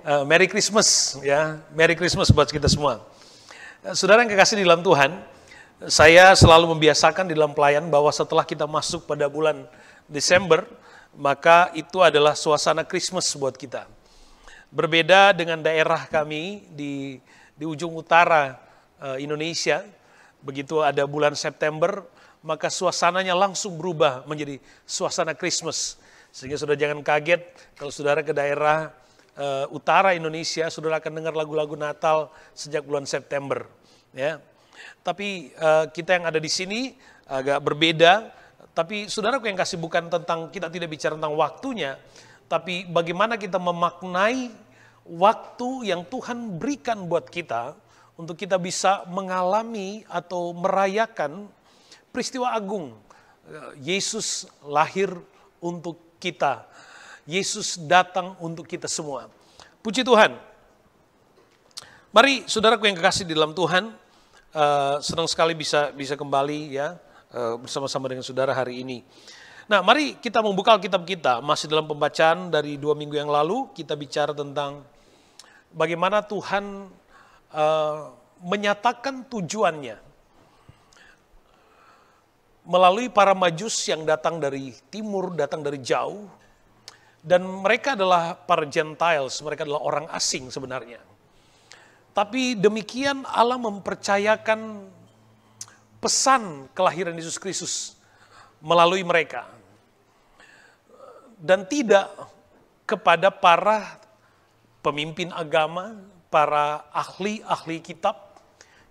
Merry Christmas ya, Merry Christmas buat kita semua. Saudara yang kekasih di dalam Tuhan, saya selalu membiasakan di dalam pelayan bahwa setelah kita masuk pada bulan Desember, maka itu adalah suasana Christmas buat kita. Berbeda dengan daerah kami di ujung utara Indonesia, begitu ada bulan September, maka suasananya langsung berubah menjadi suasana Christmas. Sehingga saudara jangan kaget kalau saudara ke daerah utara Indonesia, saudara akan dengar lagu-lagu Natal sejak bulan September. Ya. Tapi kita yang ada di sini agak berbeda. Tapi saudaraku yang kasih, bukan tentang, kita tidak bicara tentang waktunya, tapi bagaimana kita memaknai waktu yang Tuhan berikan buat kita untuk kita bisa mengalami atau merayakan peristiwa agung. Yesus lahir untuk kita. Yesus datang untuk kita semua. Puji Tuhan. Mari saudaraku yang kekasih di dalam Tuhan, senang sekali bisa kembali ya bersama-sama dengan saudara hari ini. Nah, mari kita membuka Alkitab kita. Masih dalam pembacaan dari 2 minggu yang lalu, kita bicara tentang bagaimana Tuhan menyatakan tujuannya melalui para Majus yang datang dari timur, datang dari jauh. Dan mereka adalah para Gentiles, mereka adalah orang asing sebenarnya. Tapi demikian Allah mempercayakan pesan kelahiran Yesus Kristus melalui mereka. Dan tidak kepada para pemimpin agama, para ahli-ahli kitab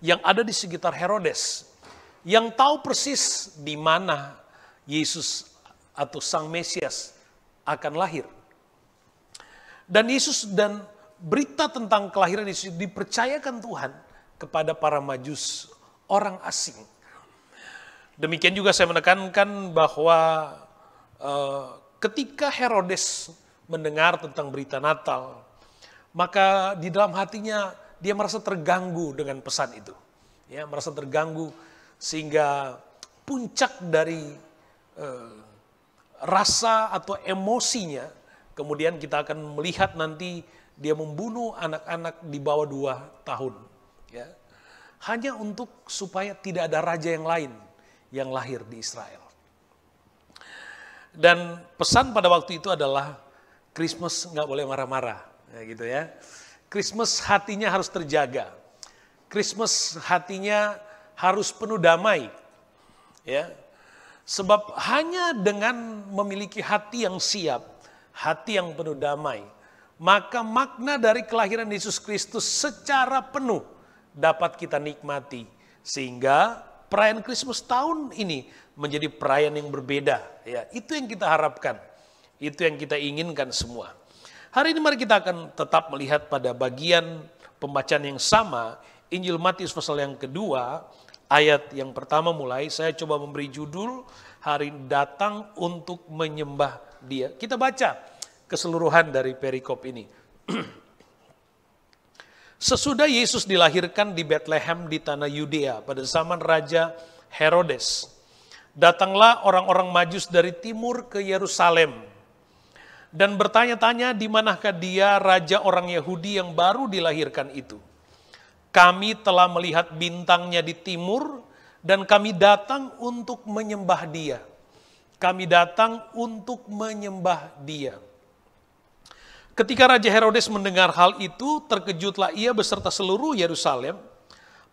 yang ada di sekitar Herodes, yang tahu persis di mana Yesus atau Sang Mesias akan lahir. Dan Yesus dan berita tentang kelahiran Yesus dipercayakan Tuhan kepada para Majus, orang asing. Demikian juga saya menekankan bahwa ketika Herodes mendengar tentang berita Natal, maka di dalam hatinya dia merasa terganggu dengan pesan itu. Ya, merasa terganggu sehingga puncak dari rasa atau emosinya, kemudian kita akan melihat nanti dia membunuh anak-anak di bawah 2 tahun. Ya. Hanya untuk supaya tidak ada raja yang lain yang lahir di Israel. Dan pesan pada waktu itu adalah Christmas nggak boleh marah-marah. Ya, gitu ya. Christmas hatinya harus terjaga. Christmas hatinya harus penuh damai. Ya. Sebab hanya dengan memiliki hati yang siap, hati yang penuh damai, maka makna dari kelahiran Yesus Kristus secara penuh dapat kita nikmati. Sehingga perayaan Christmas tahun ini menjadi perayaan yang berbeda. Ya, itu yang kita harapkan, itu yang kita inginkan semua. Hari ini mari kita akan tetap melihat pada bagian pembacaan yang sama, Injil Matius pasal yang kedua, ayat yang pertama mulai. Saya coba memberi judul, hari datang untuk menyembah Dia. Kita baca keseluruhan dari perikop ini. Sesudah Yesus dilahirkan di Bethlehem di tanah Yudea pada zaman Raja Herodes, datanglah orang-orang Majus dari timur ke Yerusalem dan bertanya-tanya di manakah dia, raja orang Yahudi yang baru dilahirkan itu. Kami telah melihat bintangnya di timur dan kami datang untuk menyembah Dia. Kami datang untuk menyembah Dia. Ketika Raja Herodes mendengar hal itu, terkejutlah ia beserta seluruh Yerusalem.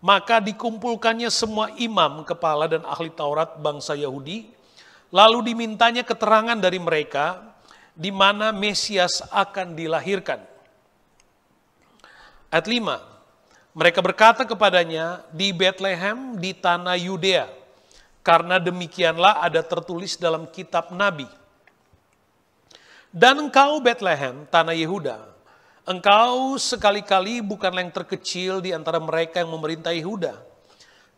Maka dikumpulkannya semua imam, kepala dan ahli Taurat bangsa Yahudi. Lalu dimintanya keterangan dari mereka di mana Mesias akan dilahirkan. Ayat 5. Mereka berkata kepadanya, di Bethlehem di tanah Yudea, karena demikianlah ada tertulis dalam kitab Nabi. Dan engkau Bethlehem, tanah Yehuda, engkau sekali-kali bukanlah yang terkecil di antara mereka yang memerintah Yehuda.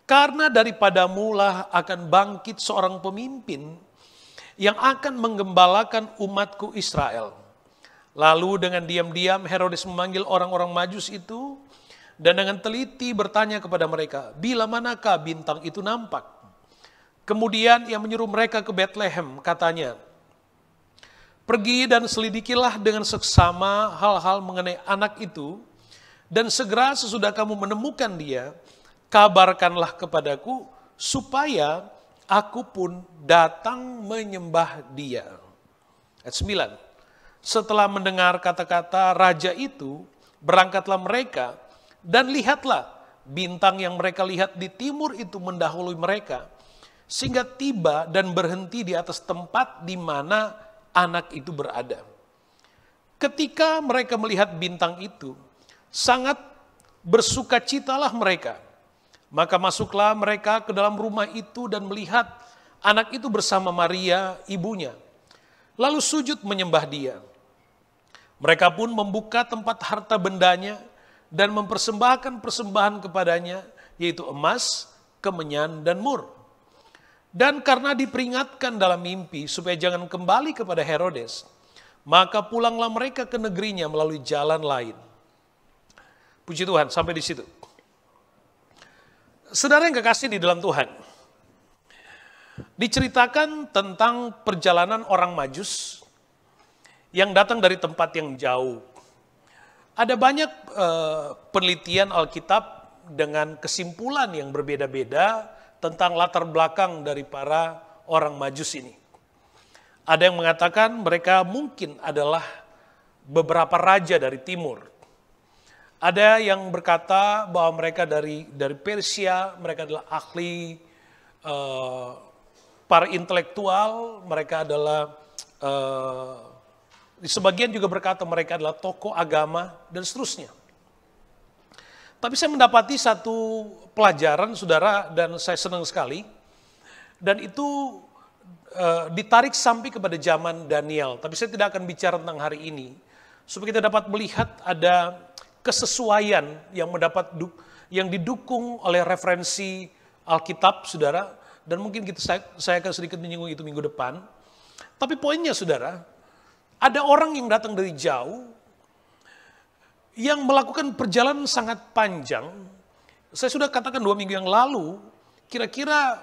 Karena daripadamu lah akan bangkit seorang pemimpin yang akan menggembalakan umatku Israel. Lalu dengan diam-diam Herodes memanggil orang-orang Majus itu, dan dengan teliti bertanya kepada mereka, bila manakah bintang itu nampak? Kemudian ia menyuruh mereka ke Bethlehem, katanya, Pergi dan selidikilah dengan seksama hal-hal mengenai anak itu, dan segera sesudah kamu menemukan dia, kabarkanlah kepadaku, supaya aku pun datang menyembah dia. Ayat 9. Setelah mendengar kata-kata raja itu, berangkatlah mereka, dan lihatlah, bintang yang mereka lihat di timur itu mendahului mereka, sehingga tiba dan berhenti di atas tempat di mana anak itu berada. Ketika mereka melihat bintang itu, sangat bersukacitalah mereka. Maka masuklah mereka ke dalam rumah itu dan melihat anak itu bersama Maria, ibunya. Lalu sujud menyembah dia. Mereka pun membuka tempat harta bendanya dan mempersembahkan persembahan kepadanya, yaitu emas, kemenyan, dan mur. Dan karena diperingatkan dalam mimpi supaya jangan kembali kepada Herodes, maka pulanglah mereka ke negerinya melalui jalan lain. Puji Tuhan, sampai di situ. Saudara yang kekasih di dalam Tuhan, diceritakan tentang perjalanan orang Majus yang datang dari tempat yang jauh. Ada banyak penelitian Alkitab dengan kesimpulan yang berbeda-beda tentang latar belakang dari para orang Majus ini. Ada yang mengatakan mereka mungkin adalah beberapa raja dari timur. Ada yang berkata bahwa mereka dari Persia, mereka adalah ahli, para intelektual, mereka adalah sebagian juga berkata mereka adalah tokoh agama dan seterusnya. Tapi saya mendapati satu pelajaran, saudara, dan saya senang sekali. Dan itu ditarik sampai kepada zaman Daniel. Tapi saya tidak akan bicara tentang hari ini. Supaya kita dapat melihat ada kesesuaian yang didukung oleh referensi Alkitab, saudara. Dan mungkin saya akan sedikit menyinggung itu minggu depan. Tapi poinnya, saudara, ada orang yang datang dari jauh, yang melakukan perjalanan sangat panjang. Saya sudah katakan 2 minggu yang lalu, kira-kira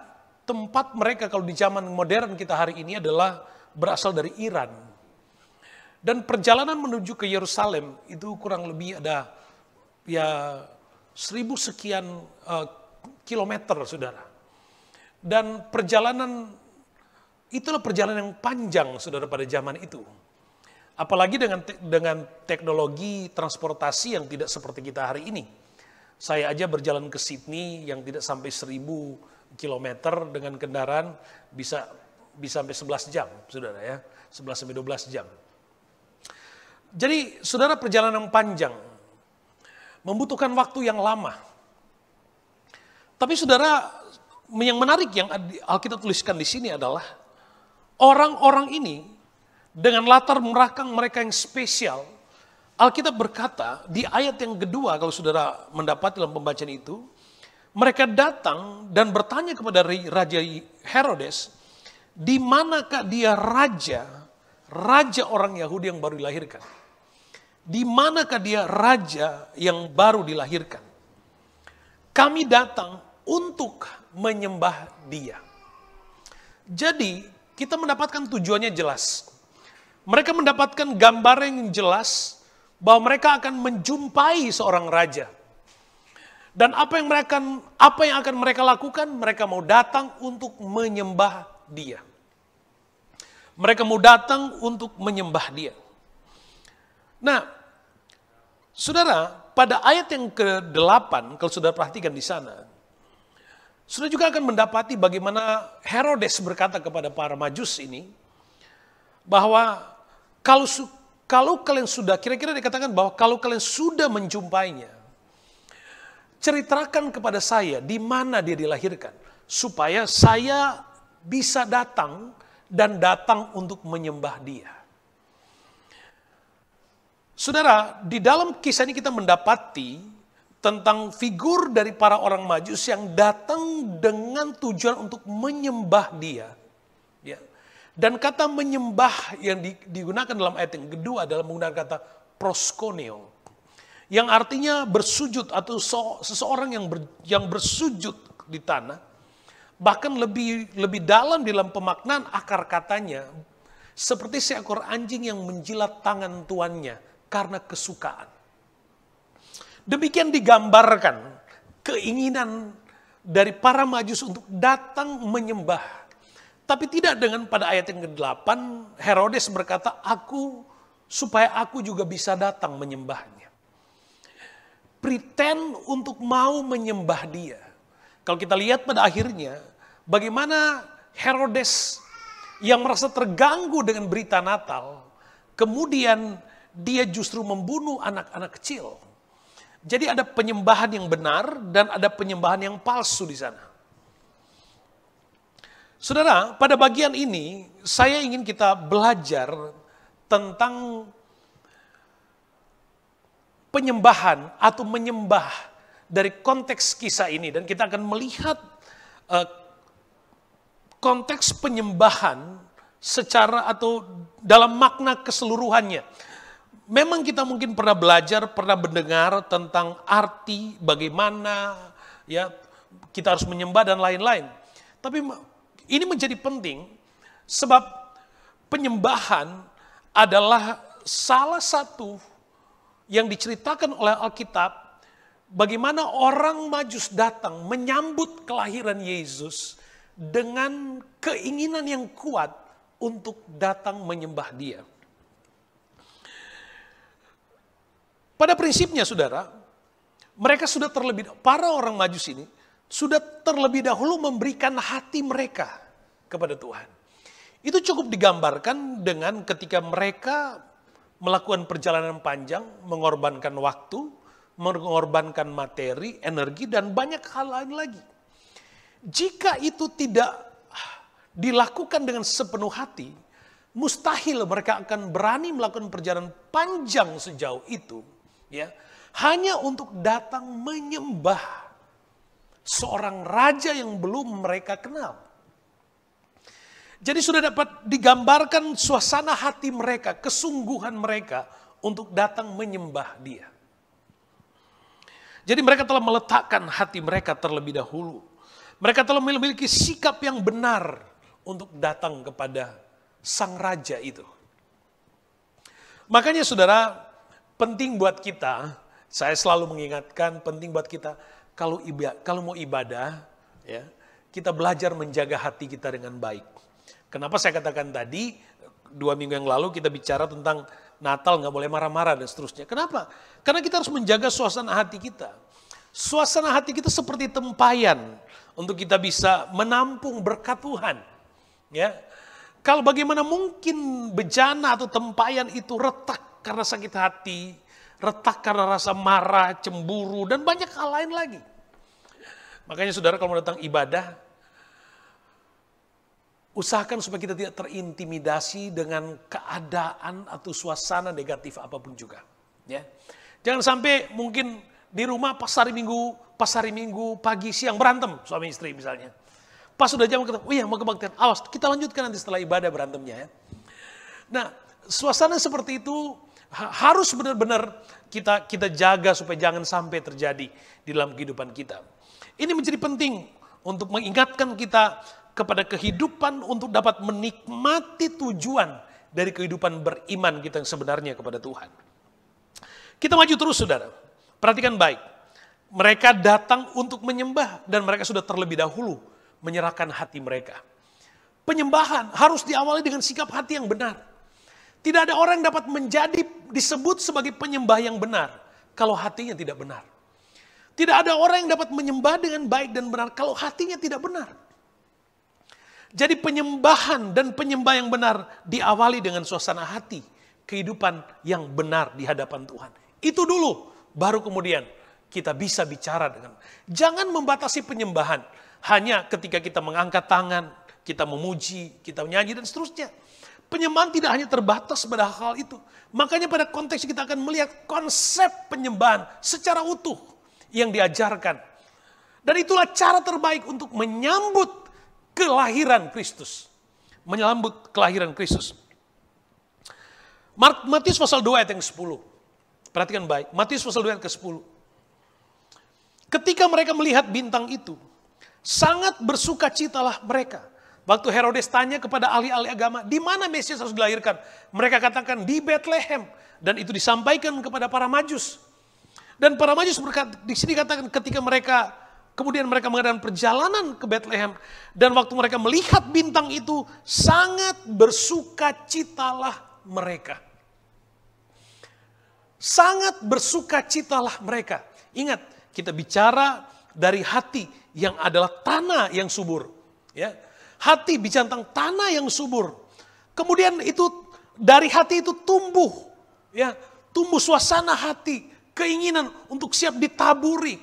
tempat mereka kalau di zaman modern kita hari ini adalah berasal dari Iran. Dan perjalanan menuju ke Yerusalem itu kurang lebih ada 1000 sekian kilometer, saudara. Dan itulah perjalanan yang panjang, saudara, pada zaman itu. Apalagi dengan teknologi transportasi yang tidak seperti kita hari ini. Saya aja berjalan ke Sydney yang tidak sampai 1000 kilometer dengan kendaraan bisa sampai 11 jam, saudara ya. 11 sampai 12 jam. Jadi, saudara, perjalanan yang panjang membutuhkan waktu yang lama. Tapi saudara, yang menarik yang Alkitab tuliskan di sini adalah orang-orang ini dengan latar belakang mereka yang spesial. Alkitab berkata di ayat yang kedua, kalau saudara mendapat dalam pembacaan itu, mereka datang dan bertanya kepada Raja Herodes, di manakah dia raja orang Yahudi yang baru dilahirkan? Di manakah dia raja yang baru dilahirkan? Kami datang untuk menyembah dia. Jadi kita mendapatkan tujuannya jelas. Mereka mendapatkan gambar yang jelas bahwa mereka akan menjumpai seorang raja. Dan apa yang akan mereka lakukan? Mereka mau datang untuk menyembah dia. Mereka mau datang untuk menyembah dia. Nah, saudara, pada ayat yang ke-8, kalau saudara perhatikan di sana, saudara juga akan mendapati bagaimana Herodes berkata kepada para Majus ini, bahwa kalau kalian sudah, kira-kira dikatakan bahwa kalau kalian sudah menjumpainya, ceritakan kepada saya di mana dia dilahirkan, supaya saya bisa datang dan datang untuk menyembah dia. Saudara, di dalam kisah ini kita mendapati tentang figur dari para orang Majus yang datang dengan tujuan untuk menyembah dia. Ya. Dan kata menyembah yang digunakan dalam ayat yang kedua adalah menggunakan kata proskoneo, yang artinya bersujud atau seseorang yang bersujud di tanah. Bahkan lebih dalam pemaknaan akar katanya, seperti seekor anjing yang menjilat tangan tuannya karena kesukaan. Demikian digambarkan keinginan dari para Majus untuk datang menyembah. Tapi tidak dengan pada ayat yang ke-8, Herodes berkata, supaya aku juga bisa datang menyembahnya. Pretend untuk mau menyembah dia. Kalau kita lihat pada akhirnya, bagaimana Herodes yang merasa terganggu dengan berita Natal, kemudian dia justru membunuh anak-anak kecil. Jadi ada penyembahan yang benar dan ada penyembahan yang palsu di sana. Saudara, pada bagian ini saya ingin kita belajar tentang penyembahan atau menyembah dari konteks kisah ini. Dan kita akan melihat konteks penyembahan secara atau dalam makna keseluruhannya. Memang kita mungkin pernah belajar, pernah mendengar tentang arti bagaimana ya kita harus menyembah dan lain-lain. Tapi ini menjadi penting sebab penyembahan adalah salah satu yang diceritakan oleh Alkitab bagaimana orang Majus datang menyambut kelahiran Yesus dengan keinginan yang kuat untuk datang menyembah Dia. Pada prinsipnya saudara, mereka sudah para orang Majus ini sudah terlebih dahulu memberikan hati mereka kepada Tuhan. Itu cukup digambarkan dengan ketika mereka melakukan perjalanan panjang, mengorbankan waktu, mengorbankan materi, energi, dan banyak hal lain lagi. Jika itu tidak dilakukan dengan sepenuh hati, mustahil mereka akan berani melakukan perjalanan panjang sejauh itu, ya, hanya untuk datang menyembah seorang raja yang belum mereka kenal. Jadi sudah dapat digambarkan suasana hati mereka, kesungguhan mereka untuk datang menyembah Dia. Jadi mereka telah meletakkan hati mereka terlebih dahulu. Mereka telah memiliki sikap yang benar untuk datang kepada sang raja itu. Makanya saudara, penting buat kita, saya selalu mengingatkan penting buat kita, kalau mau ibadah, ya, kita belajar menjaga hati kita dengan baik. Kenapa saya katakan tadi, 2 minggu yang lalu kita bicara tentang Natal nggak boleh marah-marah dan seterusnya. Kenapa? Karena kita harus menjaga suasana hati kita. Suasana hati kita seperti tempayan untuk kita bisa menampung berkat Tuhan. Ya, kalau bagaimana mungkin bejana atau tempayan itu retak karena sakit hati, retak karena rasa marah, cemburu, dan banyak hal lain lagi. Makanya saudara kalau mau datang ibadah, usahakan supaya kita tidak terintimidasi dengan keadaan atau suasana negatif apapun juga. Ya. Jangan sampai mungkin di rumah pas hari minggu pagi siang berantem suami istri misalnya. Pas sudah jam kita, oh iya mau kebaktian, awas kita lanjutkan nanti setelah ibadah berantemnya ya. Nah suasana seperti itu harus benar-benar kita jaga supaya jangan sampai terjadi di dalam kehidupan kita. Ini menjadi penting untuk mengingatkan kita kepada kehidupan untuk dapat menikmati tujuan dari kehidupan beriman kita yang sebenarnya kepada Tuhan. Kita maju terus saudara, perhatikan baik. Mereka datang untuk menyembah dan mereka sudah terlebih dahulu menyerahkan hati mereka. Penyembahan harus diawali dengan sikap hati yang benar. Tidak ada orang yang dapat disebut sebagai penyembah yang benar kalau hatinya tidak benar. Tidak ada orang yang dapat menyembah dengan baik dan benar kalau hatinya tidak benar. Jadi penyembahan dan penyembah yang benar diawali dengan suasana hati, kehidupan yang benar di hadapan Tuhan. Itu dulu, baru kemudian kita bisa bicara dengan. Jangan membatasi penyembahan hanya ketika kita mengangkat tangan, kita memuji, kita menyanyi dan seterusnya. Penyembahan tidak hanya terbatas pada hal itu. Makanya pada konteks kita akan melihat konsep penyembahan secara utuh yang diajarkan. Dan itulah cara terbaik untuk menyambut kelahiran Kristus. Menyambut kelahiran Kristus. Matius pasal 2 ayat yang 10. Perhatikan baik. Matius pasal 2 ayat ke-10. Ketika mereka melihat bintang itu, sangat bersukacitalah mereka. Waktu Herodes tanya kepada ahli-ahli agama, di mana Mesias harus dilahirkan? Mereka katakan di Bethlehem. Dan itu disampaikan kepada para Majus. Dan para Majus berkata, di sini katakan kemudian mereka mengadakan perjalanan ke Bethlehem. Dan waktu mereka melihat bintang itu, sangat bersukacitalah mereka. Sangat bersukacitalah mereka. Ingat, kita bicara dari hati yang adalah tanah yang subur. Ya, hati bicara tentang tanah yang subur. Kemudian itu dari hati itu tumbuh, ya, tumbuh suasana hati, keinginan untuk siap ditaburi.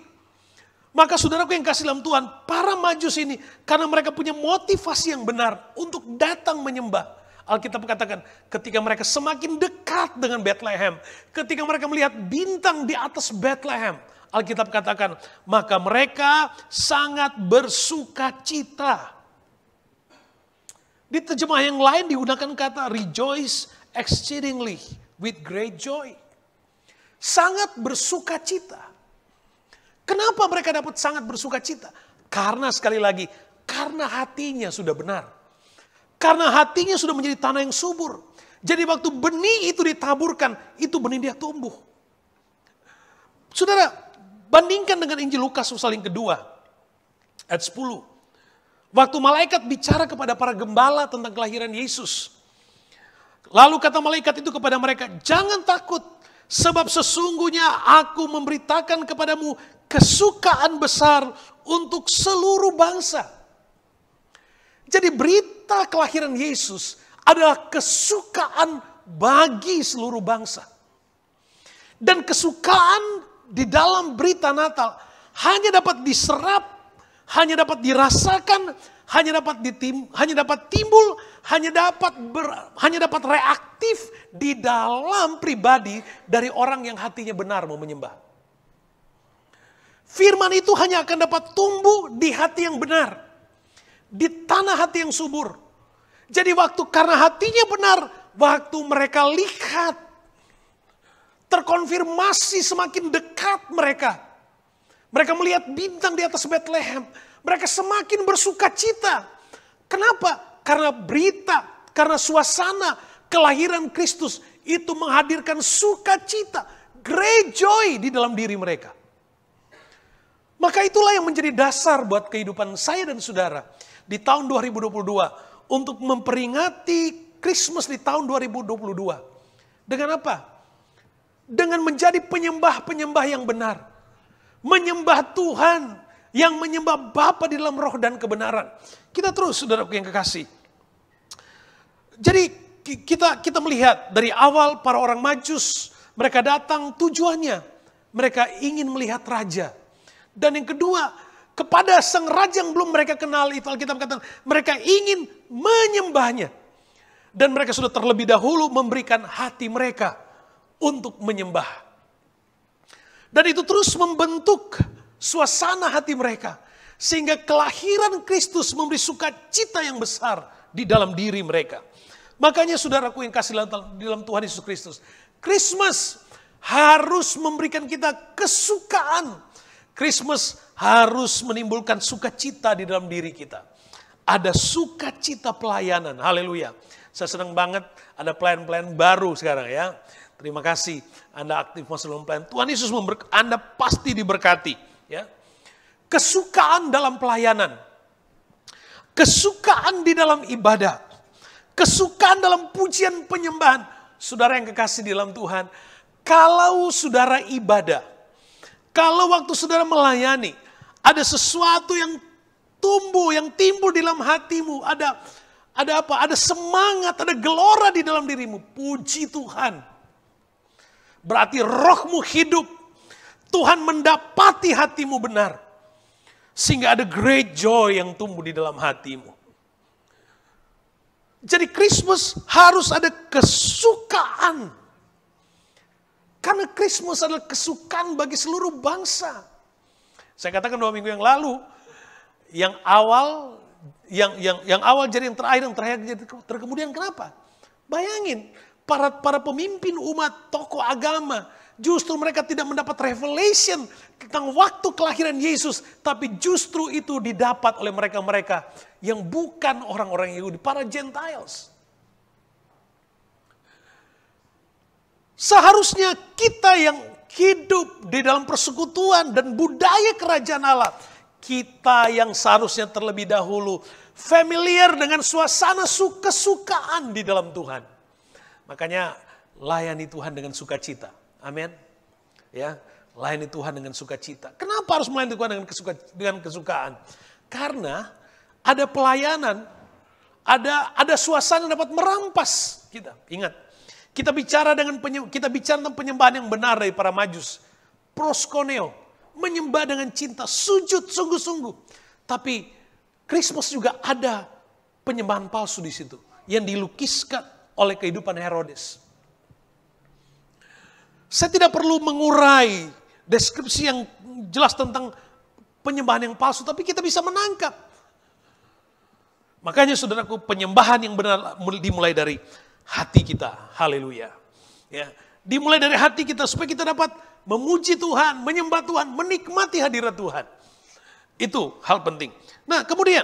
Maka saudaraku yang kasih dalam Tuhan, para Majus ini karena mereka punya motivasi yang benar untuk datang menyembah. Alkitab katakan ketika mereka semakin dekat dengan Bethlehem, ketika mereka melihat bintang di atas Bethlehem, Alkitab katakan maka mereka sangat bersukacita. Di terjemahan yang lain digunakan kata rejoice exceedingly with great joy. Sangat bersukacita. Kenapa mereka dapat sangat bersukacita? Karena sekali lagi, karena hatinya sudah benar. Karena hatinya sudah menjadi tanah yang subur. Jadi waktu benih itu ditaburkan, itu benih dia tumbuh. Saudara, bandingkan dengan Injil Lukas pasal yang kedua, ayat 10. Waktu malaikat bicara kepada para gembala tentang kelahiran Yesus. Lalu kata malaikat itu kepada mereka, jangan takut, sebab sesungguhnya aku memberitakan kepadamu kesukaan besar untuk seluruh bangsa. Jadi berita kelahiran Yesus adalah kesukaan bagi seluruh bangsa. Dan kesukaan di dalam berita Natal hanya dapat diserap, hanya dapat dirasakan, hanya dapat timbul, hanya dapat reaktif di dalam pribadi dari orang yang hatinya benar mau menyembah. Firman itu hanya akan dapat tumbuh di hati yang benar. Di tanah hati yang subur. Jadi karena hatinya benar, waktu mereka lihat, terkonfirmasi semakin dekat mereka. Mereka melihat bintang di atas Bethlehem. Mereka semakin bersukacita. Kenapa? Karena berita, karena suasana kelahiran Kristus itu menghadirkan sukacita, great joy di dalam diri mereka. Maka itulah yang menjadi dasar buat kehidupan saya dan saudara di tahun 2022 untuk memperingati Christmas di tahun 2022. Dengan apa? Dengan menjadi penyembah-penyembah yang benar. Menyembah Tuhan yang menyembah Bapa di dalam roh dan kebenaran. Kita terus, saudaraku yang kekasih. Jadi kita melihat dari awal para orang Majus, mereka datang tujuannya. Mereka ingin melihat raja. Dan yang kedua, kepada sang raja yang belum mereka kenal itu Alkitab katakan mereka ingin menyembahnya. Dan mereka sudah terlebih dahulu memberikan hati mereka untuk menyembah. Dan itu terus membentuk suasana hati mereka. Sehingga kelahiran Kristus memberi sukacita yang besar di dalam diri mereka. Makanya saudaraku yang kasih di dalam Tuhan Yesus Kristus. Christmas harus memberikan kita kesukaan. Christmas harus menimbulkan sukacita di dalam diri kita. Ada sukacita pelayanan. Haleluya. Saya senang banget ada pelayan-pelayan baru sekarang ya. Terima kasih Anda aktif masuk dalam pelayanan. Tuhan Yesus Anda pasti diberkati. Ya. Kesukaan dalam pelayanan. Kesukaan di dalam ibadah. Kesukaan dalam pujian penyembahan. Saudara yang kekasih di dalam Tuhan. Kalau saudara ibadah. Kalau waktu saudara melayani, ada sesuatu yang tumbuh, yang timbul di dalam hatimu. Ada apa? Ada semangat, ada gelora di dalam dirimu. Puji Tuhan. Berarti rohmu hidup. Tuhan mendapati hatimu benar. Sehingga ada great joy yang tumbuh di dalam hatimu. Jadi Christmas harus ada kesukaan. Karena Christmas adalah kesukaan bagi seluruh bangsa. Saya katakan 2 minggu yang lalu, yang awal jadi yang terakhir jadi terkemudian. Kenapa? Bayangin para pemimpin umat, tokoh agama Justru mereka tidak mendapat revelation tentang waktu kelahiran Yesus. Tapi justru itu didapat oleh mereka-mereka yang bukan orang-orang Yahudi, para Gentiles. Seharusnya kita yang hidup di dalam persekutuan dan budaya kerajaan Allah, kita yang seharusnya terlebih dahulu familiar dengan suasana kesukaan di dalam Tuhan. Makanya layani Tuhan dengan sukacita. Amin. Ya, layani Tuhan dengan sukacita. Kenapa harus melayani Tuhan dengan kesukaan? Karena ada pelayanan, ada suasana yang dapat merampas kita. Ingat, kita bicara tentang penyembahan yang benar dari para majus. Proskuneo, menyembah dengan cinta, sujud sungguh-sungguh. Tapi Christmas juga ada penyembahan palsu di situ yang dilukiskan oleh kehidupan Herodes. Saya tidak perlu mengurai deskripsi yang jelas tentang penyembahan yang palsu, tapi kita bisa menangkap. Makanya saudaraku, penyembahan yang benar dimulai dari hati kita. Haleluya. Ya, dimulai dari hati kita supaya kita dapat memuji Tuhan, menyembah Tuhan, menikmati hadirat Tuhan. Itu hal penting. Nah, kemudian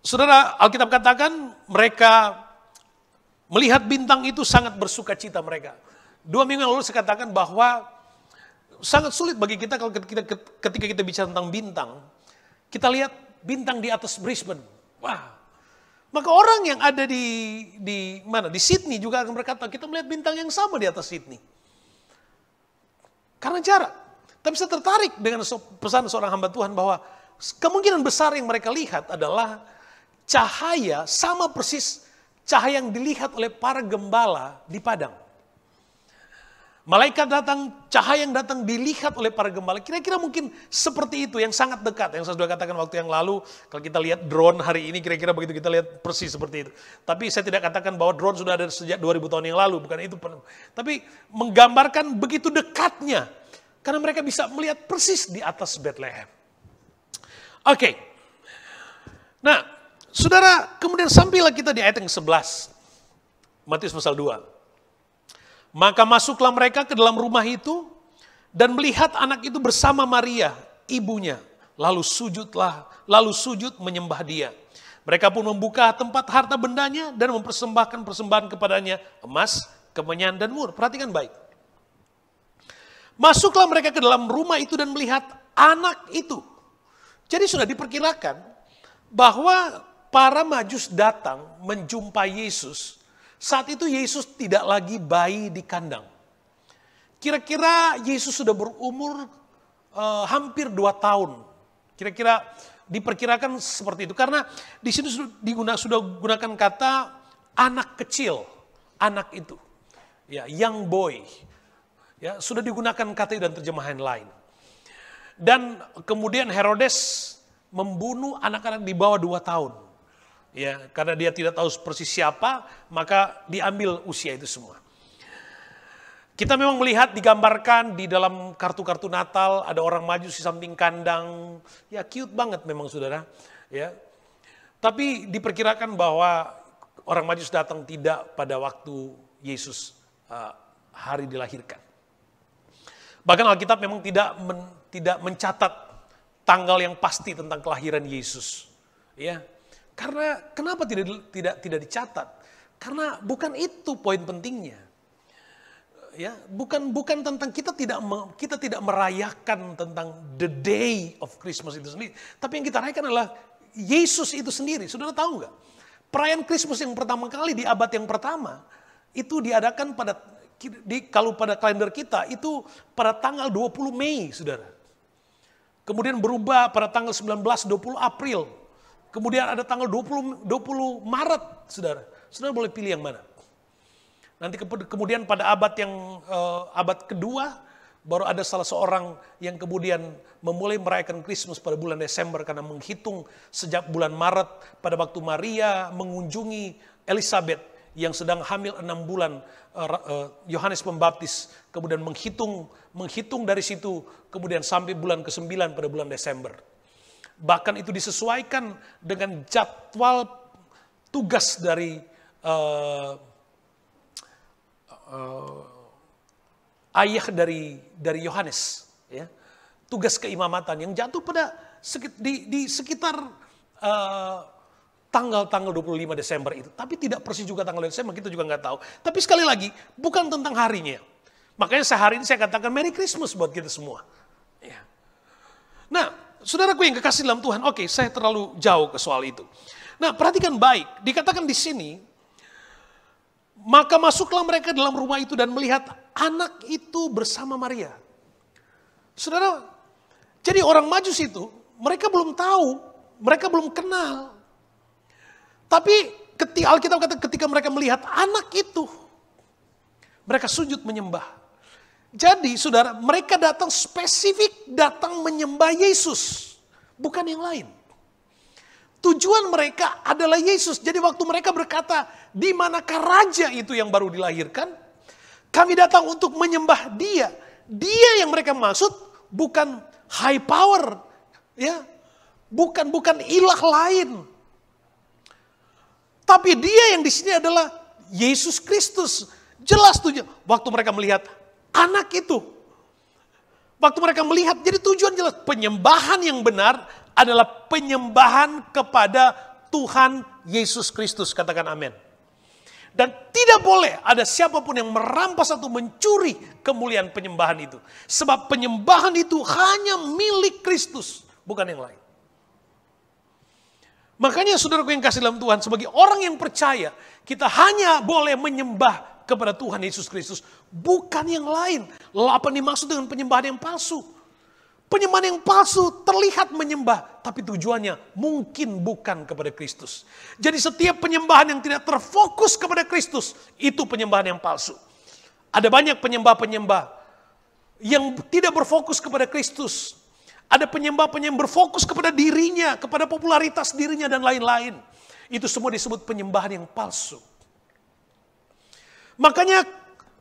saudara, Alkitab katakan mereka melihat bintang itu sangat bersuka cita mereka. 2 minggu yang lalu saya katakan bahwa sangat sulit bagi kita kalau ketika kita bicara tentang bintang. Kita lihat bintang di atas Brisbane. Wah. Maka orang yang ada di mana? Di Sydney juga akan berkata, kita melihat bintang yang sama di atas Sydney. Karena jarak. Tapi saya tertarik dengan pesan seorang hamba Tuhan bahwa kemungkinan besar yang mereka lihat adalah cahaya sama persis cahaya yang dilihat oleh para gembala di padang. Malaikat datang, cahaya yang datang dilihat oleh para gembala. Kira-kira mungkin seperti itu, yang sangat dekat. Yang saya sudah katakan waktu yang lalu, kalau kita lihat drone hari ini, kira-kira begitu kita lihat persis seperti itu. Tapi saya tidak katakan bahwa drone sudah ada sejak 2000 tahun yang lalu, bukan itu. Tapi menggambarkan begitu dekatnya. Karena mereka bisa melihat persis di atas Bethlehem. Oke. Nah, saudara, kemudian sampailah kita di ayat yang 11. Matius pasal 2. Maka masuklah mereka ke dalam rumah itu dan melihat anak itu bersama Maria, ibunya. Lalu sujud menyembah dia. Mereka pun membuka tempat harta bendanya dan mempersembahkan persembahan kepadanya, emas, kemenyan, dan mur. Perhatikan baik. Masuklah mereka ke dalam rumah itu dan melihat anak itu. Jadi sudah diperkirakan bahwa para majus datang menjumpai Yesus. Saat itu Yesus tidak lagi bayi di kandang. Kira-kira Yesus sudah berumur hampir 2 tahun. Kira-kira diperkirakan seperti itu. Karena di sini sudah gunakan kata anak kecil. Anak itu. Ya, young boy. Ya, sudah digunakan kata dan terjemahan lain. Dan kemudian Herodes membunuh anak-anak di bawah 2 tahun. Ya, karena dia tidak tahu persis siapa, maka diambil usia itu semua. Kita memang melihat digambarkan di dalam kartu-kartu Natal, ada orang majus di samping kandang. Ya, cute banget memang saudara. Ya. Tapi diperkirakan bahwa orang majus datang tidak pada waktu Yesus hari dilahirkan. Bahkan Alkitab memang tidak mencatat tanggal yang pasti tentang kelahiran Yesus. Ya. Karena kenapa tidak dicatat? Karena bukan itu poin pentingnya. Ya, bukan tentang kita tidak merayakan tentang the day of Christmas itu sendiri, tapi yang kita rayakan adalah Yesus itu sendiri. Saudara tahu nggak? Perayaan Christmas yang pertama kali di abad yang pertama itu diadakan kalau pada kalender kita itu pada tanggal 20 Mei, Saudara. Kemudian berubah pada tanggal 19, 20 April. Kemudian ada tanggal 20 Maret, Saudara. Saudara boleh pilih yang mana. Nanti kemudian pada abad kedua, baru ada salah seorang yang kemudian memulai merayakan Christmas pada bulan Desember. Karena menghitung sejak bulan Maret pada waktu Maria mengunjungi Elizabeth yang sedang hamil 6 bulan, Yohanes Pembaptis. Kemudian menghitung dari situ, kemudian sampai bulan ke-9 pada bulan Desember. Bahkan itu disesuaikan dengan jadwal tugas dari ayah dari Yohanes, ya, tugas keimamatan yang jatuh pada di sekitar tanggal 25 Desember itu. Tapi tidak persis juga tanggal Desember, kita juga nggak tahu. Tapi sekali lagi, bukan tentang harinya. Makanya sehari ini saya katakan Merry Christmas buat kita semua. Ya. Nah, saudaraku yang kekasih dalam Tuhan, oke, saya terlalu jauh ke soal itu. Nah, perhatikan baik, dikatakan di sini, maka masuklah mereka dalam rumah itu dan melihat anak itu bersama Maria. Saudara, jadi orang Majus itu, mereka belum tahu, mereka belum kenal. Tapi Alkitab kata ketika mereka melihat anak itu, mereka sujud menyembah. Jadi saudara, mereka datang spesifik, datang menyembah Yesus, bukan yang lain. Tujuan mereka adalah Yesus. Jadi waktu mereka berkata, di manakah raja itu yang baru dilahirkan? Kami datang untuk menyembah dia. Dia yang mereka maksud bukan high power, ya, bukan ilah lain. Tapi dia yang di sini adalah Yesus Kristus. Jelas tujuan. Waktu mereka melihat anak itu, waktu mereka melihat, jadi tujuan jelas. Penyembahan yang benar adalah penyembahan kepada Tuhan Yesus Kristus. Katakan amin. Dan tidak boleh ada siapapun yang merampas atau mencuri kemuliaan penyembahan itu. Sebab penyembahan itu hanya milik Kristus, bukan yang lain. Makanya saudaraku yang kasih dalam Tuhan, sebagai orang yang percaya, kita hanya boleh menyembah kepada Tuhan Yesus Kristus, bukan yang lain. Lalu apa dimaksud dengan penyembahan yang palsu? Penyembahan yang palsu terlihat menyembah, tapi tujuannya mungkin bukan kepada Kristus. Jadi setiap penyembahan yang tidak terfokus kepada Kristus, itu penyembahan yang palsu. Ada banyak penyembah-penyembah yang tidak berfokus kepada Kristus. Ada penyembah-penyembah yang berfokus kepada dirinya, kepada popularitas dirinya dan lain-lain. Itu semua disebut penyembahan yang palsu. Makanya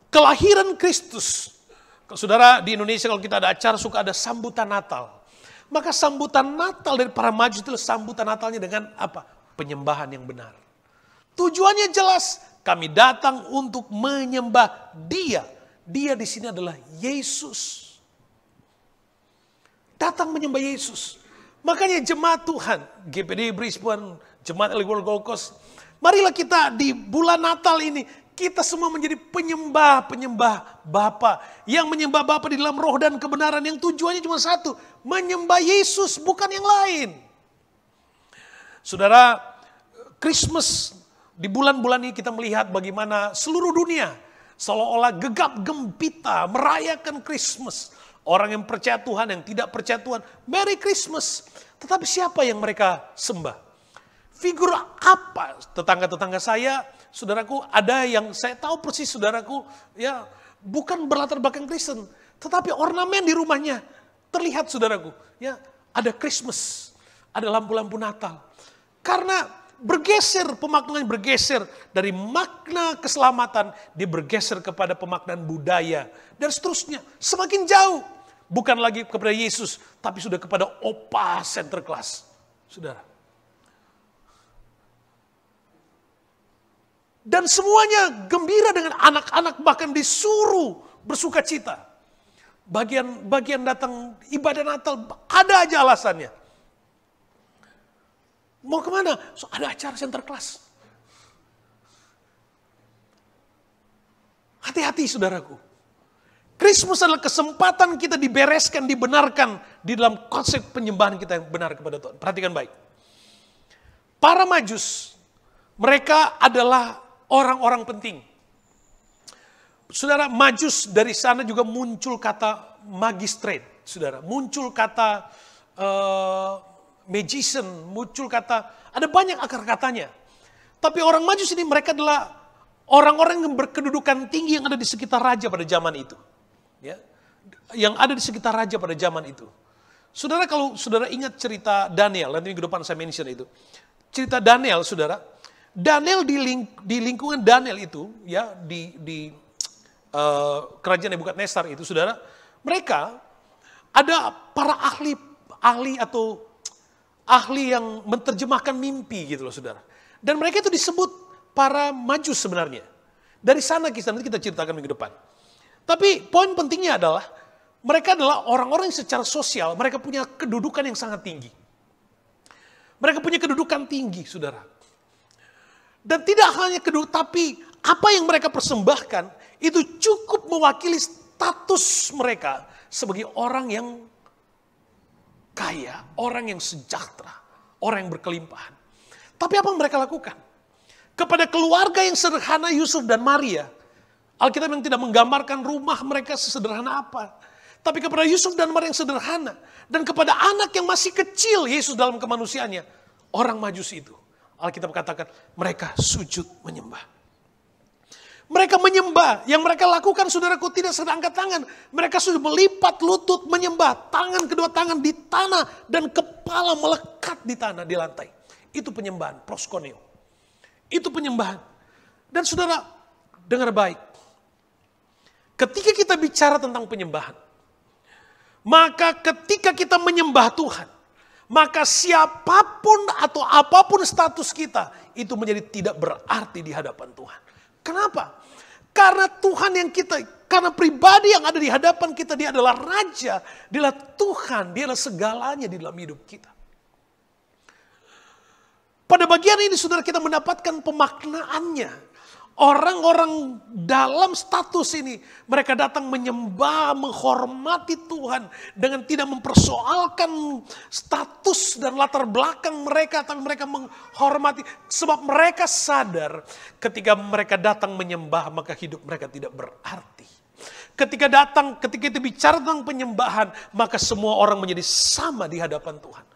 kelahiran Kristus, saudara, di Indonesia kalau kita ada acara suka ada sambutan Natal. Maka sambutan Natal dari para Majus itu sambutan Natalnya dengan apa? Penyembahan yang benar. Tujuannya jelas, kami datang untuk menyembah Dia. Dia di sini adalah Yesus. Datang menyembah Yesus. Makanya jemaat Tuhan, GPD Brisbane, jemaat Elim World Gold Coast, marilah kita di bulan Natal ini, kita semua menjadi penyembah Bapa. Yang menyembah Bapa di dalam roh dan kebenaran, yang tujuannya cuma satu, menyembah Yesus, bukan yang lain. Saudara, Christmas, di bulan-bulan ini kita melihat bagaimana seluruh dunia seolah-olah gegap gempita merayakan Christmas. Orang yang percaya Tuhan, yang tidak percaya Tuhan, Merry Christmas. Tetapi siapa yang mereka sembah? Figur apa? Tetangga-tetangga saya, saudaraku, ada yang saya tahu persis saudaraku, ya, bukan berlatar belakang Kristen, tetapi ornamen di rumahnya terlihat saudaraku, ya, ada Christmas, ada lampu-lampu Natal. Karena bergeser, pemaknaan bergeser dari makna keselamatan, dia bergeser kepada pemaknaan budaya, dan seterusnya. Semakin jauh, bukan lagi kepada Yesus, tapi sudah kepada opa center class. Saudara. Dan semuanya gembira dengan anak-anak, bahkan disuruh bersuka cita. Bagian datang ibadah Natal, ada aja alasannya. Mau kemana? So, ada acara center class. Hati-hati saudaraku. Christmas adalah kesempatan kita dibereskan, dibenarkan di dalam konsep penyembahan kita yang benar kepada Tuhan. Perhatikan baik. Para Majus, mereka adalah orang-orang penting. Saudara, Majus dari sana juga muncul kata magistrate. Saudara, muncul kata magician, muncul kata, ada banyak akar katanya. Tapi orang Majus ini mereka adalah orang-orang yang berkedudukan tinggi yang ada di sekitar raja pada zaman itu. Ya, yang ada di sekitar raja pada zaman itu. Saudara, kalau saudara ingat cerita Daniel, nanti minggu depan saya mention itu. Cerita Daniel, saudara. Daniel di lingkungan Daniel itu, ya, di kerajaan Nebukadnezar itu, saudara. Mereka ada para ahli atau ahli yang menerjemahkan mimpi gitu loh, saudara. Dan mereka itu disebut para Majus sebenarnya. Dari sana kisah nanti kita ceritakan minggu depan. Tapi poin pentingnya adalah mereka adalah orang-orang yang secara sosial mereka punya kedudukan yang sangat tinggi. Mereka punya kedudukan tinggi, saudara. Dan tidak hanya kedudukan, tapi apa yang mereka persembahkan itu cukup mewakili status mereka sebagai orang yang kaya, orang yang sejahtera, orang yang berkelimpahan. Tapi apa yang mereka lakukan? Kepada keluarga yang sederhana Yusuf dan Maria, Alkitab yang tidak menggambarkan rumah mereka sesederhana apa. Tapi kepada Yusuf dan Maria yang sederhana. Dan kepada anak yang masih kecil, Yesus dalam kemanusiaannya, orang Majusi itu. Alkitab katakan mereka sujud menyembah. Mereka menyembah, yang mereka lakukan saudaraku tidak sedang angkat tangan. Mereka sudah melipat lutut menyembah, tangan kedua tangan di tanah dan kepala melekat di tanah, di lantai. Itu penyembahan, proskuneo. Itu penyembahan. Dan saudara, dengar baik. Ketika kita bicara tentang penyembahan, maka ketika kita menyembah Tuhan, maka siapapun atau apapun status kita, itu menjadi tidak berarti di hadapan Tuhan. Kenapa? Karena Tuhan yang karena pribadi yang ada di hadapan kita, dia adalah Raja, dia adalah Tuhan, dia adalah segalanya di dalam hidup kita. Pada bagian ini saudara kita mendapatkan pemaknaannya. Orang-orang dalam status ini, mereka datang menyembah, menghormati Tuhan dengan tidak mempersoalkan status dan latar belakang mereka, tapi mereka menghormati sebab mereka sadar ketika mereka datang menyembah maka hidup mereka tidak berarti. Ketika itu bicara tentang penyembahan, maka semua orang menjadi sama di hadapan Tuhan.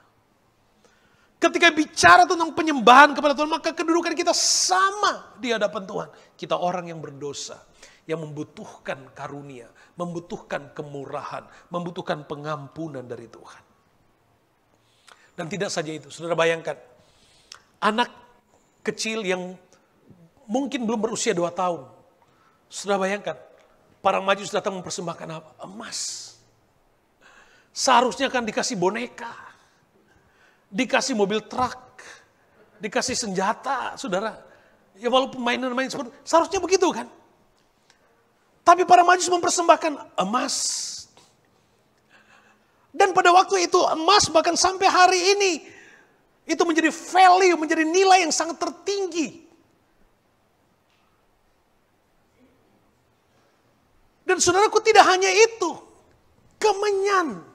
Ketika bicara tentang penyembahan kepada Tuhan, maka kedudukan kita sama di hadapan Tuhan. Kita orang yang berdosa, yang membutuhkan karunia, membutuhkan kemurahan, membutuhkan pengampunan dari Tuhan. Dan tidak saja itu, saudara bayangkan, anak kecil yang mungkin belum berusia 2 tahun. Saudara bayangkan, para Majus datang mempersembahkan apa? Emas. Seharusnya kan dikasih boneka. Dikasih mobil truk, dikasih senjata, saudara. Ya walaupun mainan-mainan seperti itu, seharusnya begitu kan. Tapi para Majus mempersembahkan emas. Dan pada waktu itu emas bahkan sampai hari ini, itu menjadi value, menjadi nilai yang sangat tertinggi. Dan saudaraku tidak hanya itu, kemenyan.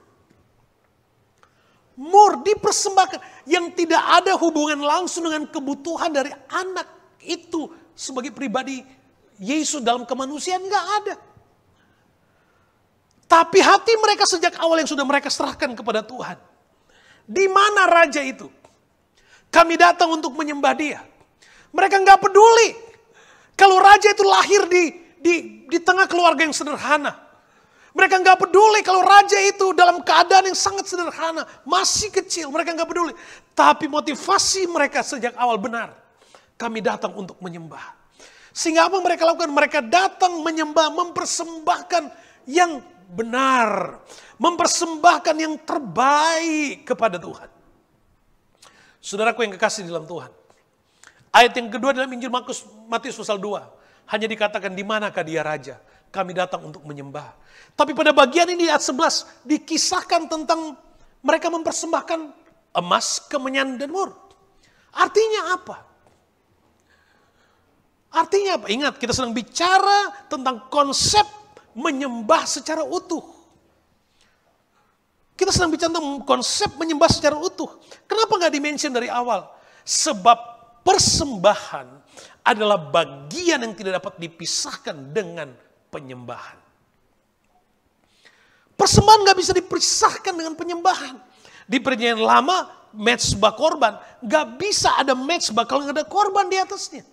Mur dipersembahkan yang tidak ada hubungan langsung dengan kebutuhan dari anak itu sebagai pribadi Yesus dalam kemanusiaan, nggak ada. Tapi hati mereka sejak awal yang sudah mereka serahkan kepada Tuhan. Di mana raja itu? Kami datang untuk menyembah dia. Mereka nggak peduli kalau raja itu lahir di tengah keluarga yang sederhana. Mereka nggak peduli kalau raja itu dalam keadaan yang sangat sederhana, masih kecil, mereka nggak peduli. Tapi motivasi mereka sejak awal benar. Kami datang untuk menyembah. Sehingga apa mereka lakukan? Mereka datang menyembah, mempersembahkan yang benar. Mempersembahkan yang terbaik kepada Tuhan. Saudaraku yang kekasih dalam Tuhan. Ayat yang kedua dalam Injil Matius pasal 2. Hanya dikatakan di manakah dia raja. Kami datang untuk menyembah. Tapi pada bagian ini ayat 11 dikisahkan tentang mereka mempersembahkan emas, kemenyan, dan mur. Artinya apa? Artinya apa? Ingat, kita sedang bicara tentang konsep menyembah secara utuh. Kita sedang bicara tentang konsep menyembah secara utuh. Kenapa nggak dimention dari awal? Sebab persembahan adalah bagian yang tidak dapat dipisahkan dengan penyembahan. Persembahan gak bisa dipisahkan dengan penyembahan. Di perjanjian lama, mezbah korban. Gak bisa ada mezbah kalau gak ada korban di atasnya.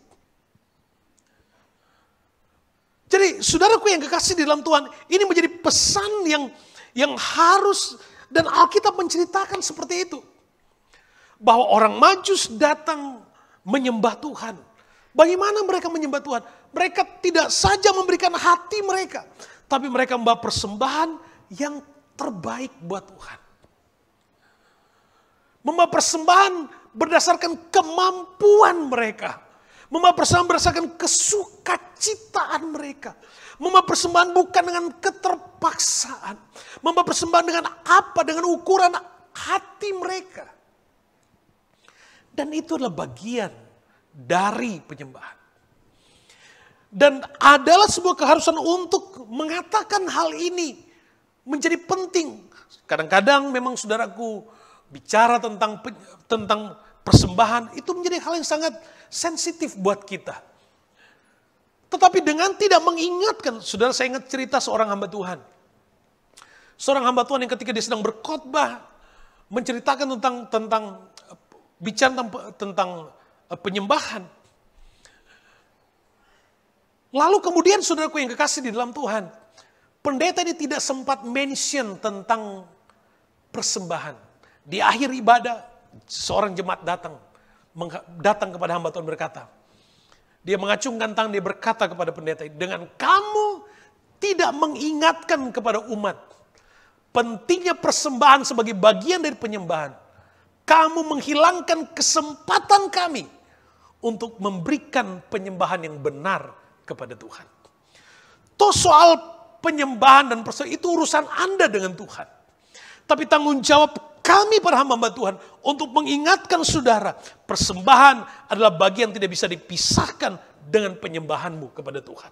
Jadi saudaraku yang kekasih di dalam Tuhan, ini menjadi pesan yang harus, dan Alkitab menceritakan seperti itu. Bahwa orang Majus datang menyembah Tuhan. Bagaimana mereka menyembah Tuhan? Mereka tidak saja memberikan hati mereka, tapi mereka membawa persembahan yang terbaik buat Tuhan. Membawa persembahan berdasarkan kemampuan mereka. Membawa persembahan berdasarkan kesukacitaan mereka. Membawa persembahan bukan dengan keterpaksaan. Membawa persembahan dengan apa? Dengan ukuran hati mereka. Dan itu adalah bagian dari penyembahan. Dan adalah sebuah keharusan untuk mengatakan hal ini menjadi penting. Kadang-kadang memang saudaraku bicara tentang persembahan itu menjadi hal yang sangat sensitif buat kita. Tetapi dengan tidak mengingatkan, saudara, saya ingat cerita seorang hamba Tuhan. Seorang hamba Tuhan yang ketika dia sedang berkhotbah menceritakan bicara tentang penyembahan. Lalu kemudian saudaraku yang kekasih di dalam Tuhan, pendeta ini tidak sempat mention tentang persembahan. Di akhir ibadah, seorang jemaat datang kepada hamba Tuhan berkata, dia mengacungkan tangan, dia berkata kepada pendeta, dengan kamu tidak mengingatkan kepada umat pentingnya persembahan sebagai bagian dari penyembahan, kamu menghilangkan kesempatan kami untuk memberikan penyembahan yang benar kepada Tuhan. Toh soal penyembahan dan persembahan itu urusan Anda dengan Tuhan. Tapi tanggung jawab kami para hamba Tuhan untuk mengingatkan saudara, persembahan adalah bagian tidak bisa dipisahkan dengan penyembahanmu kepada Tuhan.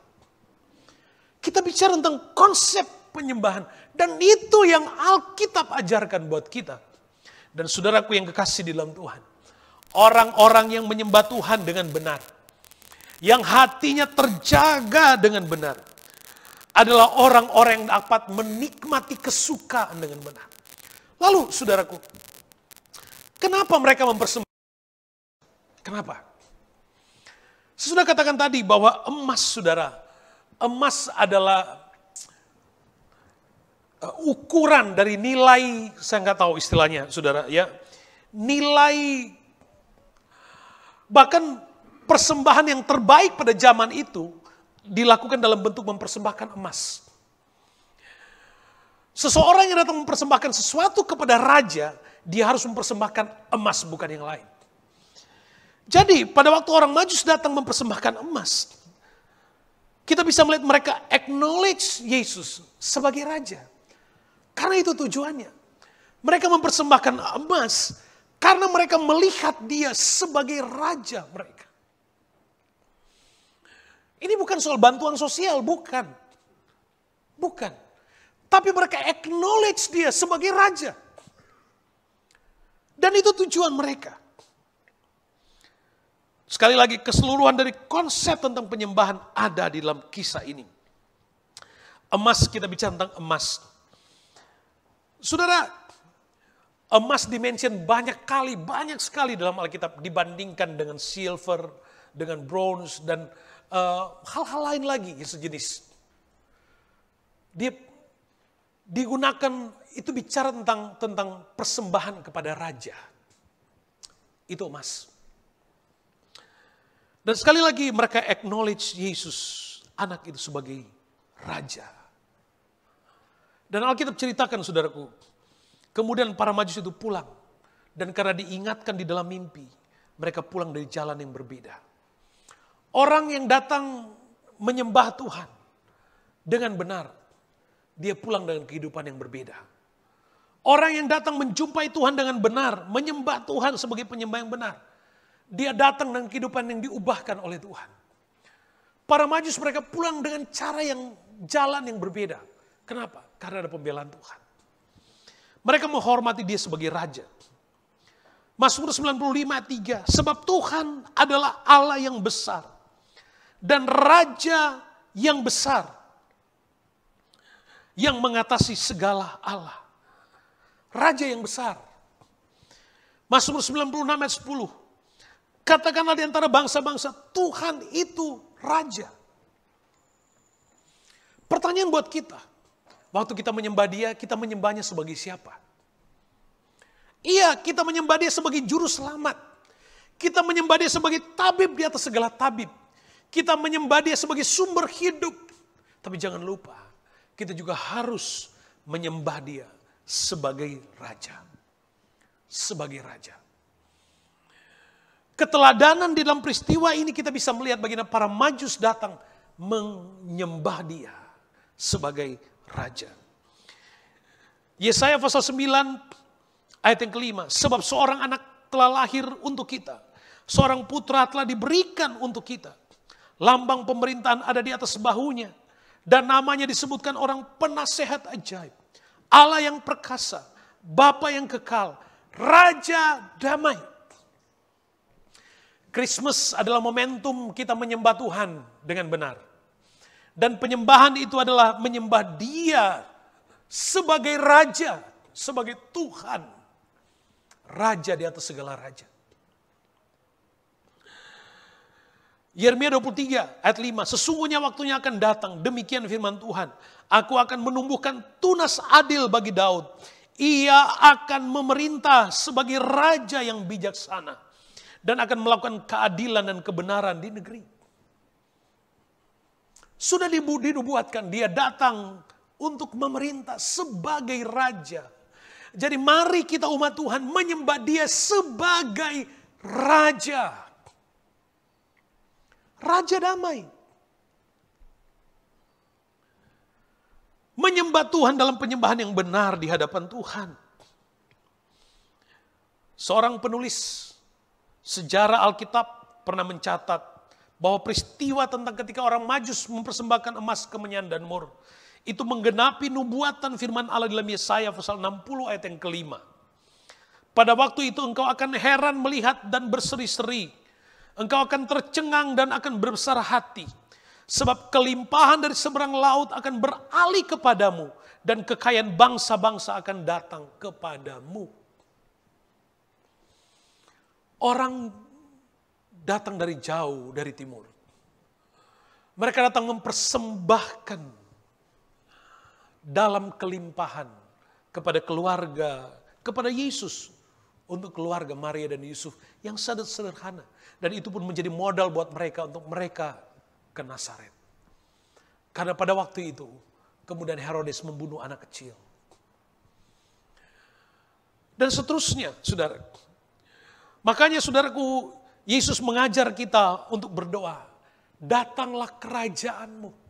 Kita bicara tentang konsep penyembahan dan itu yang Alkitab ajarkan buat kita. Dan saudaraku yang kekasih di dalam Tuhan, orang-orang yang menyembah Tuhan dengan benar, yang hatinya terjaga dengan benar, adalah orang-orang yang dapat menikmati kesukaan dengan benar. Lalu saudaraku, kenapa mereka mempersembahkan? Kenapa? Saya sudah katakan tadi bahwa emas, saudara, emas adalah ukuran dari nilai, saya nggak tahu istilahnya, saudara, ya, nilai, bahkan persembahan yang terbaik pada zaman itu dilakukan dalam bentuk mempersembahkan emas. Seseorang yang datang mempersembahkan sesuatu kepada raja, dia harus mempersembahkan emas, bukan yang lain. Jadi pada waktu orang Majus datang mempersembahkan emas, kita bisa melihat mereka acknowledge Yesus sebagai raja. Karena itu tujuannya. Mereka mempersembahkan emas karena mereka melihat dia sebagai raja mereka. Ini bukan soal bantuan sosial, bukan. Bukan. Tapi mereka acknowledge dia sebagai raja. Dan itu tujuan mereka. Sekali lagi, keseluruhan dari konsep tentang penyembahan ada di dalam kisah ini. Emas, kita bicara tentang emas. Saudara, emas dimention banyak sekali dalam Alkitab dibandingkan dengan silver, dengan bronze, dan hal-hal lain lagi sejenis. Dia digunakan, itu bicara tentang persembahan kepada raja. Itu emas. Dan sekali lagi mereka acknowledge Yesus, anak itu sebagai raja. Dan Alkitab ceritakan, saudaraku, kemudian para Majus itu pulang. Dan karena diingatkan di dalam mimpi, mereka pulang dari jalan yang berbeda. Orang yang datang menyembah Tuhan dengan benar, dia pulang dengan kehidupan yang berbeda. Orang yang datang menjumpai Tuhan dengan benar, menyembah Tuhan sebagai penyembah yang benar, dia datang dengan kehidupan yang diubahkan oleh Tuhan. Para Majus mereka pulang dengan jalan yang berbeda. Kenapa? Karena ada pembelaan Tuhan. Mereka menghormati dia sebagai raja. Mazmur 95:3, sebab Tuhan adalah Allah yang besar dan raja yang besar yang mengatasi segala Allah. Raja yang besar. Mazmur 96:10, katakanlah di antara bangsa-bangsa, Tuhan itu raja. Pertanyaan buat kita, waktu kita menyembah dia, kita menyembahnya sebagai siapa? Iya, kita menyembah dia sebagai juru selamat. Kita menyembah dia sebagai tabib di atas segala tabib. Kita menyembah dia sebagai sumber hidup. Tapi jangan lupa, kita juga harus menyembah dia sebagai raja. Sebagai raja. Keteladanan di dalam peristiwa ini kita bisa melihat bagaimana para Majus datang menyembah Dia sebagai Raja. Yesaya pasal 9 ayat yang kelima. Sebab seorang anak telah lahir untuk kita. Seorang putra telah diberikan untuk kita. Lambang pemerintahan ada di atas bahunya. Dan namanya disebutkan orang penasehat ajaib. Allah yang perkasa. Bapa yang kekal. Raja damai. Christmas adalah momentum kita menyembah Tuhan dengan benar. Dan penyembahan itu adalah menyembah Dia sebagai Raja, sebagai Tuhan. Raja di atas segala raja. Yeremia 23 ayat 5. Sesungguhnya waktunya akan datang, demikian firman Tuhan. Aku akan menumbuhkan tunas adil bagi Daud. Ia akan memerintah sebagai raja yang bijaksana. Dan akan melakukan keadilan dan kebenaran di negeri. Sudah dinubuatkan, Dia datang untuk memerintah sebagai raja. Jadi mari kita umat Tuhan menyembah Dia sebagai raja. Raja damai. Menyembah Tuhan dalam penyembahan yang benar di hadapan Tuhan. Seorang penulis sejarah Alkitab pernah mencatat bahwa peristiwa tentang ketika orang Majus mempersembahkan emas, kemenyan, dan mur itu menggenapi nubuatan firman Allah dalam Yesaya pasal 60 ayat yang kelima. Pada waktu itu engkau akan heran melihat dan berseri-seri. Engkau akan tercengang dan akan berbesar hati. Sebab kelimpahan dari seberang laut akan beralih kepadamu. Dan kekayaan bangsa-bangsa akan datang kepadamu. Orang datang dari jauh, dari timur. Mereka datang mempersembahkan dalam kelimpahan kepada keluarga, kepada Yesus. Untuk keluarga Maria dan Yusuf yang sangat sederhana. Dan itu pun menjadi modal buat mereka untuk mereka ke Nazaret. Karena pada waktu itu, kemudian Herodes membunuh anak kecil. Dan seterusnya, saudara. Makanya saudaraku, Yesus mengajar kita untuk berdoa. Datanglah kerajaanmu.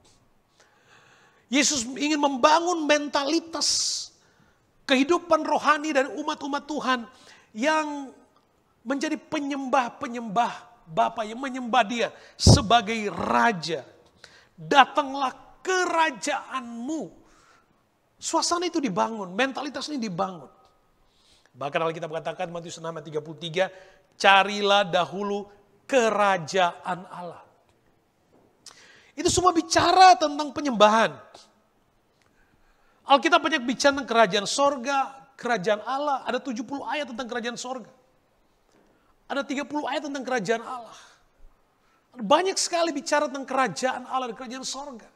Yesus ingin membangun mentalitas kehidupan rohani dari umat-umat Tuhan yang menjadi penyembah-penyembah Bapa, yang menyembah Dia sebagai Raja. Datanglah kerajaanmu. Suasana itu dibangun, mentalitas ini dibangun. Bahkan Alkitab katakan Matius 6 ayat 33, carilah dahulu kerajaan Allah. Itu semua bicara tentang penyembahan. Alkitab banyak bicara tentang kerajaan sorga, kerajaan Allah. Ada 70 ayat tentang kerajaan sorga. Ada 30 ayat tentang kerajaan Allah. Banyak sekali bicara tentang kerajaan Allah dan kerajaan sorga.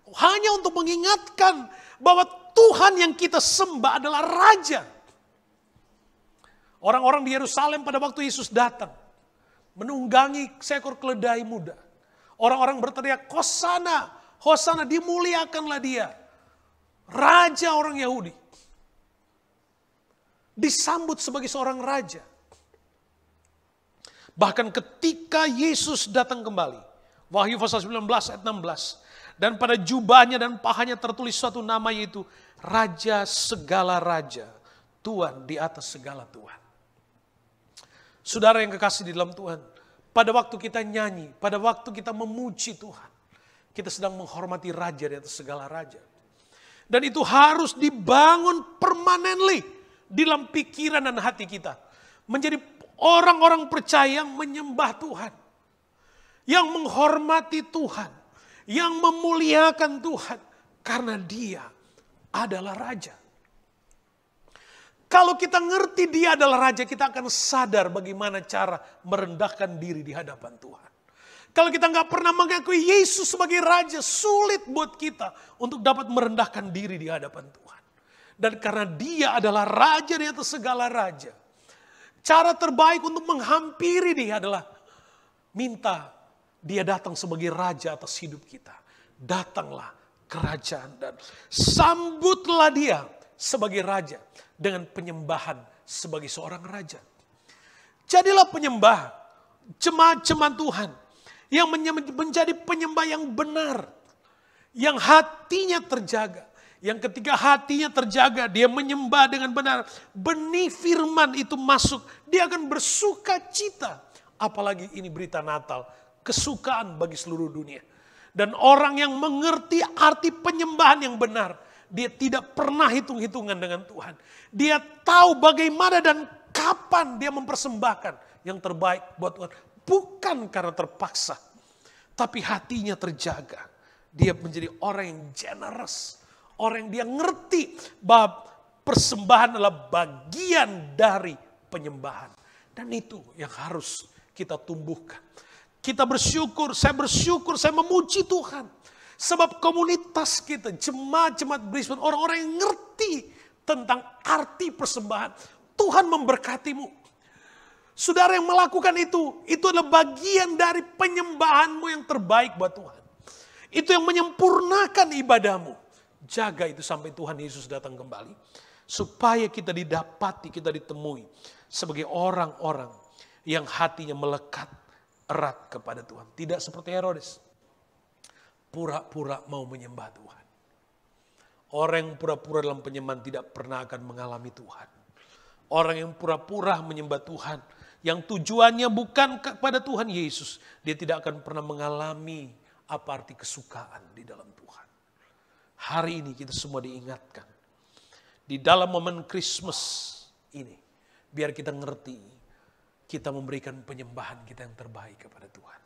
Hanya untuk mengingatkan bahwa Tuhan yang kita sembah adalah Raja. Orang-orang di Yerusalem pada waktu Yesus datang, menunggangi seekor keledai muda. Orang-orang berteriak, Hosana, Hosana, dimuliakanlah Dia. Raja orang Yahudi. Disambut sebagai seorang raja. Bahkan ketika Yesus datang kembali, Wahyu pasal 19 ayat 16, dan pada jubahnya dan pahanya tertulis suatu nama, yaitu Raja segala raja, Tuhan di atas segala Tuhan. Saudara yang kekasih di dalam Tuhan, pada waktu kita nyanyi, pada waktu kita memuji Tuhan, kita sedang menghormati Raja di atas segala raja. Dan itu harus dibangun permanently di dalam pikiran dan hati kita. Menjadi orang-orang percaya yang menyembah Tuhan. Yang menghormati Tuhan. Yang memuliakan Tuhan. Karena Dia adalah Raja. Kalau kita ngerti Dia adalah Raja, kita akan sadar bagaimana cara merendahkan diri di hadapan Tuhan. Kalau kita nggak pernah mengakui Yesus sebagai Raja, sulit buat kita untuk dapat merendahkan diri di hadapan Tuhan. Dan karena Dia adalah Raja di atas segala raja, cara terbaik untuk menghampiri Dia adalah minta Dia datang sebagai Raja atas hidup kita. Datanglah kerajaan dan sambutlah Dia sebagai Raja dengan penyembahan sebagai seorang Raja. Jadilah penyembah, jemaat-jemaat Tuhan yang menjadi penyembah yang benar, yang hatinya terjaga. Yang ketika hatinya terjaga, dia menyembah dengan benar, benih firman itu masuk, dia akan bersuka cita. Apalagi ini berita Natal, kesukaan bagi seluruh dunia. Dan orang yang mengerti arti penyembahan yang benar, dia tidak pernah hitung-hitungan dengan Tuhan. Dia tahu bagaimana dan kapan dia mempersembahkan yang terbaik buat Tuhan. Bukan karena terpaksa, tapi hatinya terjaga. Dia menjadi orang yang generous. Orang yang dia ngerti bahwa persembahan adalah bagian dari penyembahan. Dan itu yang harus kita tumbuhkan. Kita bersyukur, saya memuji Tuhan. Sebab komunitas kita, jemaat-jemaat Brisbane, orang-orang yang ngerti tentang arti persembahan. Tuhan memberkatimu. Saudara yang melakukan itu adalah bagian dari penyembahanmu yang terbaik buat Tuhan. Itu yang menyempurnakan ibadahmu. Jaga itu sampai Tuhan Yesus datang kembali. Supaya kita didapati, kita ditemui sebagai orang-orang yang hatinya melekat erat kepada Tuhan. Tidak seperti Herodes. Pura-pura mau menyembah Tuhan. Orang yang pura-pura dalam penyembahan tidak pernah akan mengalami Tuhan. Orang yang pura-pura menyembah Tuhan, yang tujuannya bukan kepada Tuhan Yesus, dia tidak akan pernah mengalami apa arti kesukaan di dalam Tuhan. Hari ini kita semua diingatkan. Di dalam momen Christmas ini, biar kita ngerti, kita memberikan penyembahan kita yang terbaik kepada Tuhan.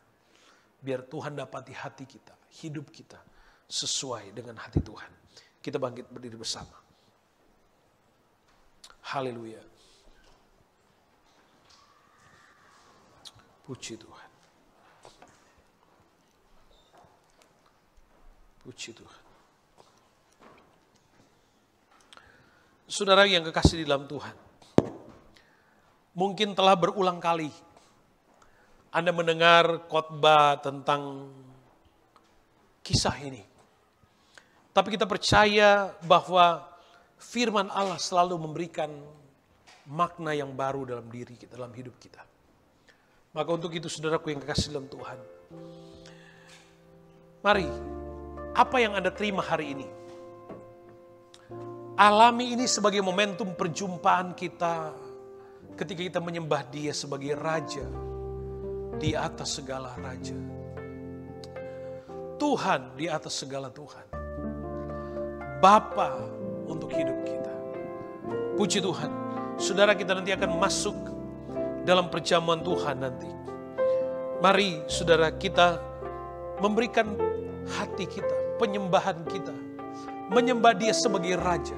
Biar Tuhan dapati hati kita, hidup kita sesuai dengan hati Tuhan. Kita bangkit berdiri bersama. Haleluya. Puji Tuhan. Puji Tuhan. Saudara yang kekasih di dalam Tuhan, mungkin telah berulang kali Anda mendengar khotbah tentang kisah ini. Tapi kita percaya bahwa firman Allah selalu memberikan makna yang baru dalam diri kita, dalam hidup kita. Maka untuk itu saudaraku yang kekasih dalam Tuhan, mari, apa yang Anda terima hari ini, alami ini sebagai momentum perjumpaan kita ketika kita menyembah Dia sebagai Raja di atas segala Raja. Tuhan di atas segala Tuhan. Bapa untuk hidup kita. Puji Tuhan, saudara kita nanti akan masuk dalam perjamuan Tuhan nanti. Mari saudara kita memberikan hati kita, penyembahan kita. Menyembah Dia sebagai Raja.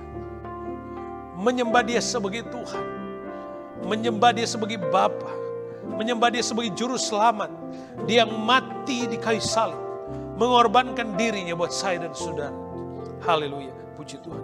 Menyembah Dia sebagai Tuhan. Menyembah Dia sebagai Bapa. Menyembah Dia sebagai Juru Selamat. Dia yang mati di kayu salib. Mengorbankan dirinya buat saya dan saudara. Haleluya. Puji Tuhan.